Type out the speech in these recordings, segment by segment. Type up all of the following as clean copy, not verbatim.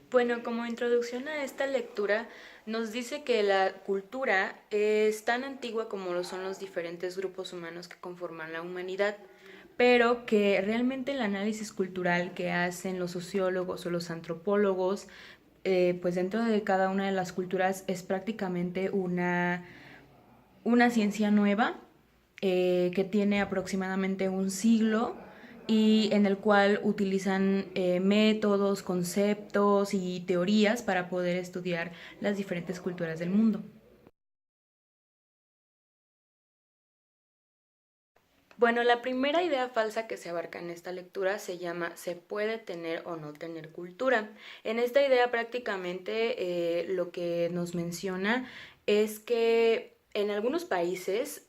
Bueno, como introducción a esta lectura, nos dice que la cultura es tan antigua como lo son los diferentes grupos humanos que conforman la humanidad, pero que realmente el análisis cultural que hacen los sociólogos o los antropólogos, pues dentro de cada una de las culturas es prácticamente una ciencia nueva que tiene aproximadamente un siglo y en el cual utilizan métodos, conceptos y teorías para poder estudiar las diferentes culturas del mundo. Bueno, la primera idea falsa que se abarca en esta lectura se llama ¿se puede tener o no tener cultura? En esta idea prácticamente lo que nos menciona es que en algunos países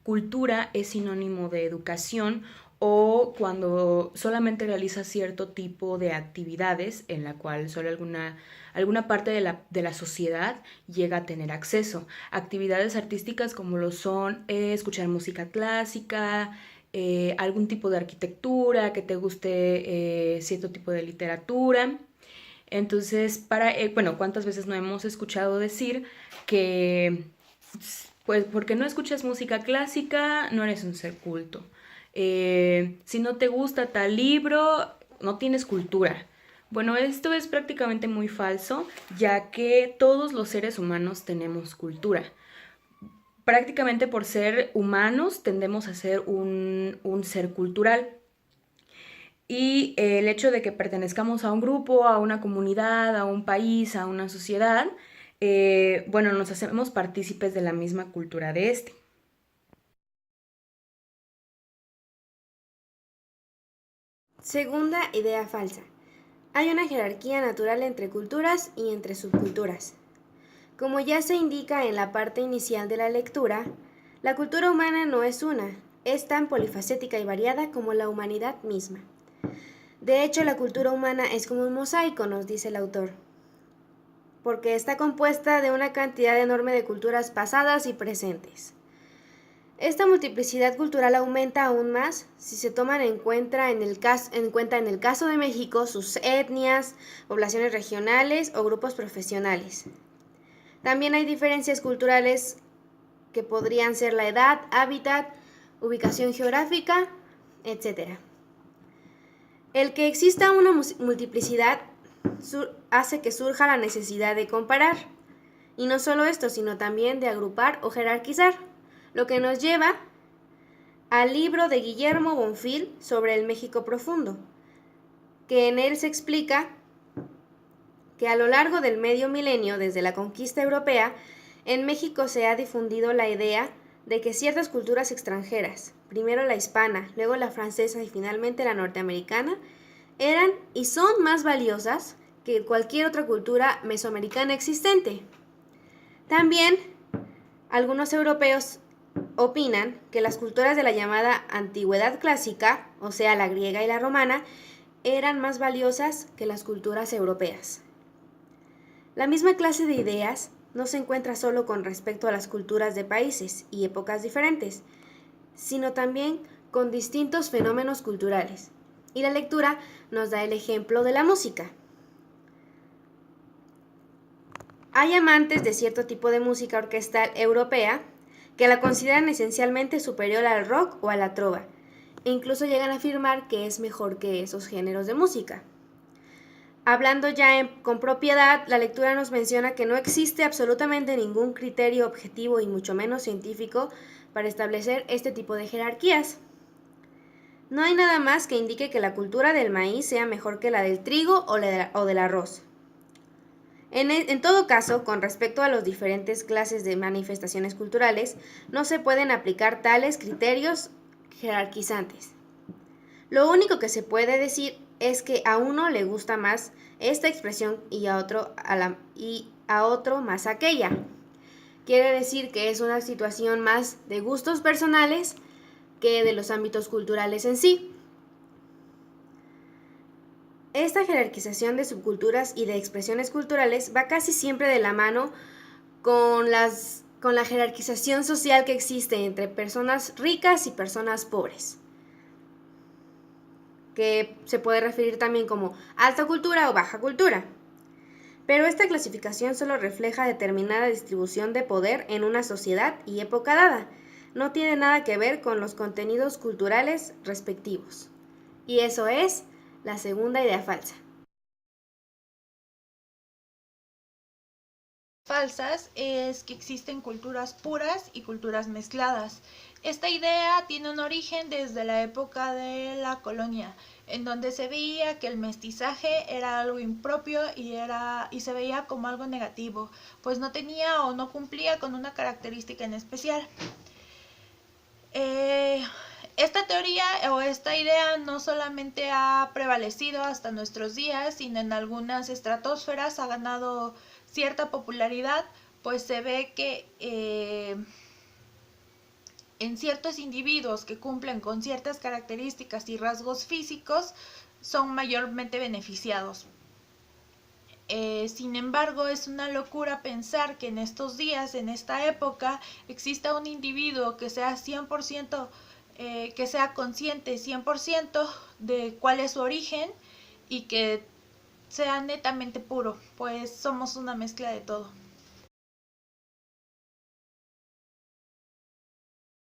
cultura es sinónimo de educación o cuando solamente realiza cierto tipo de actividades en la cual solo alguna parte de la sociedad llega a tener acceso. Actividades artísticas como lo son escuchar música clásica, algún tipo de arquitectura, que te guste cierto tipo de literatura. Entonces, bueno, ¿cuántas veces no hemos escuchado decir que, pues, porque no escuchas música clásica, no eres un ser culto? Si no te gusta tal libro, no tienes cultura. Bueno, esto es prácticamente muy falso, ya que todos los seres humanos tenemos cultura. Prácticamente por ser humanos tendemos a ser un ser cultural. Y el hecho de que pertenezcamos a un grupo, a una comunidad, a un país, a una sociedad, bueno, nos hacemos partícipes de la misma cultura de este. Segunda idea falsa. Hay una jerarquía natural entre culturas y entre subculturas. Como ya se indica en la parte inicial de la lectura, la cultura humana no es una, es tan polifacética y variada como la humanidad misma. De hecho, la cultura humana es como un mosaico, nos dice el autor, porque está compuesta de una cantidad enorme de culturas pasadas y presentes. Esta multiplicidad cultural aumenta aún más si se toman en cuenta en el caso de México sus etnias, poblaciones regionales o grupos profesionales. También hay diferencias culturales que podrían ser la edad, hábitat, ubicación geográfica, etc. El que exista una multiplicidad hace que surja la necesidad de comparar. Y no solo esto, sino también de agrupar o jerarquizar, lo que nos lleva al libro de Guillermo Bonfil sobre el México profundo, que en él se explica que a lo largo del medio milenio, desde la conquista europea, en México se ha difundido la idea de que ciertas culturas extranjeras, primero la hispana, luego la francesa y finalmente la norteamericana, eran y son más valiosas que cualquier otra cultura mesoamericana existente. También algunos europeos opinan que las culturas de la llamada antigüedad clásica, o sea, la griega y la romana, eran más valiosas que las culturas europeas. La misma clase de ideas no se encuentra solo con respecto a las culturas de países y épocas diferentes, sino también con distintos fenómenos culturales. Y la lectura nos da el ejemplo de la música. Hay amantes de cierto tipo de música orquestal europea que la consideran esencialmente superior al rock o a la trova, e incluso llegan a afirmar que es mejor que esos géneros de música. Hablando ya con propiedad, la lectura nos menciona que no existe absolutamente ningún criterio objetivo y mucho menos científico para establecer este tipo de jerarquías. No hay nada más que indique que la cultura del maíz sea mejor que la del trigo o del arroz. En todo caso, con respecto a las diferentes clases de manifestaciones culturales, no se pueden aplicar tales criterios jerarquizantes. Lo único que se puede decir es que a uno le gusta más esta expresión y a otro más aquella. Quiere decir que es una situación más de gustos personales que de los ámbitos culturales en sí. Esta jerarquización de subculturas y de expresiones culturales va casi siempre de la mano con la jerarquización social que existe entre personas ricas y personas pobres, que se puede referir también como alta cultura o baja cultura. Pero esta clasificación solo refleja determinada distribución de poder en una sociedad y época dada. No tiene nada que ver con los contenidos culturales respectivos. Y eso es la segunda idea falsa. Falsas es que existen culturas puras y culturas mezcladas. Esta idea tiene un origen desde la época de la colonia, en donde se veía que el mestizaje era algo impropio y se veía como algo negativo, pues no tenía o no cumplía con una característica en especial. Esta teoría o esta idea no solamente ha prevalecido hasta nuestros días, sino en algunas estratosferas ha ganado cierta popularidad, pues se ve que en ciertos individuos que cumplen con ciertas características y rasgos físicos son mayormente beneficiados. Sin embargo, es una locura pensar que en estos días, en esta época, exista un individuo que sea 100%, que sea consciente 100% de cuál es su origen y que sea netamente puro, pues somos una mezcla de todo.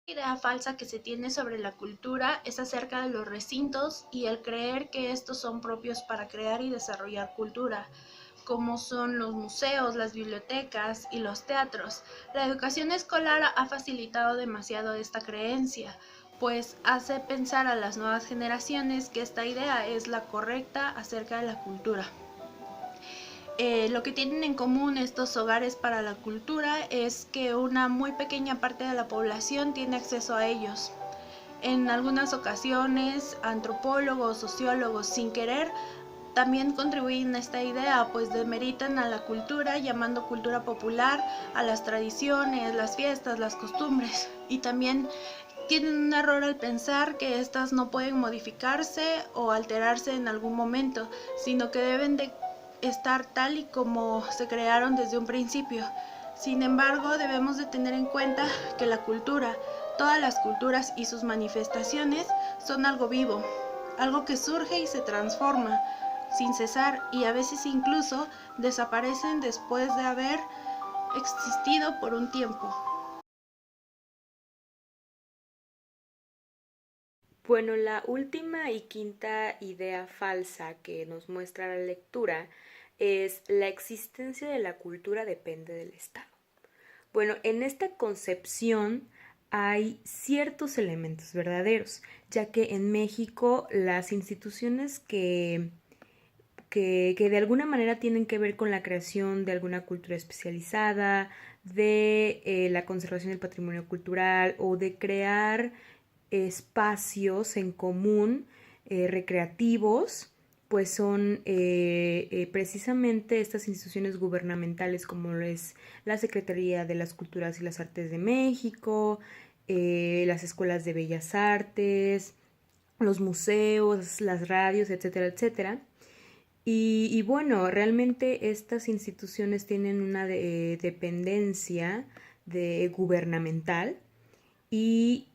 La idea falsa que se tiene sobre la cultura es acerca de los recintos y el creer que estos son propios para crear y desarrollar cultura, como son los museos, las bibliotecas y los teatros. La educación escolar ha facilitado demasiado esta creencia, pues hace pensar a las nuevas generaciones que esta idea es la correcta acerca de la cultura. Lo que tienen en común estos hogares para la cultura es que una muy pequeña parte de la población tiene acceso a ellos. En algunas ocasiones, antropólogos, sociólogos, sin querer, también contribuyen a esta idea, pues demeritan a la cultura llamando cultura popular a las tradiciones, las fiestas, las costumbres. Y también tienen un error al pensar que estas no pueden modificarse o alterarse en algún momento, sino que deben de estar tal y como se crearon desde un principio. Sin embargo, debemos de tener en cuenta que la cultura, todas las culturas y sus manifestaciones son algo vivo, algo que surge y se transforma sin cesar y a veces incluso desaparecen después de haber existido por un tiempo. Bueno, la última y quinta idea falsa que nos muestra la lectura es la existencia de la cultura depende del Estado. Bueno, en esta concepción hay ciertos elementos verdaderos, ya que en México las instituciones que de alguna manera tienen que ver con la creación de alguna cultura especializada, de la conservación del patrimonio cultural o de crear espacios en común recreativos, pues son precisamente estas instituciones gubernamentales como lo es la Secretaría de las Culturas y las Artes de México, las escuelas de bellas artes, los museos, las radios, etcétera, etcétera. Y bueno, realmente estas instituciones tienen una dependencia gubernamental y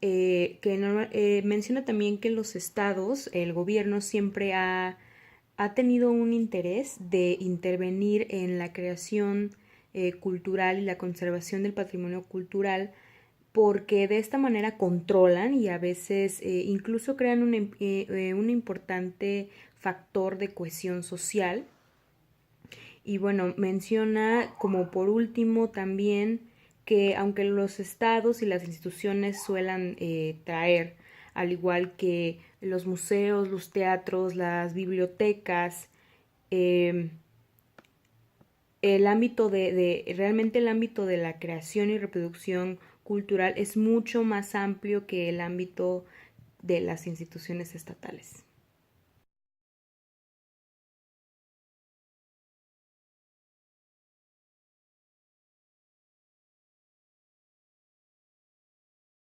menciona también que los estados, el gobierno siempre ha tenido un interés de intervenir en la creación cultural y la conservación del patrimonio cultural porque de esta manera controlan y a veces incluso crean un importante factor de cohesión social. Y bueno, menciona como por último también que aunque los estados y las instituciones suelan traer, al igual que los museos, los teatros, las bibliotecas, eh, el ámbito realmente el ámbito de la creación y reproducción cultural es mucho más amplio que el ámbito de las instituciones estatales.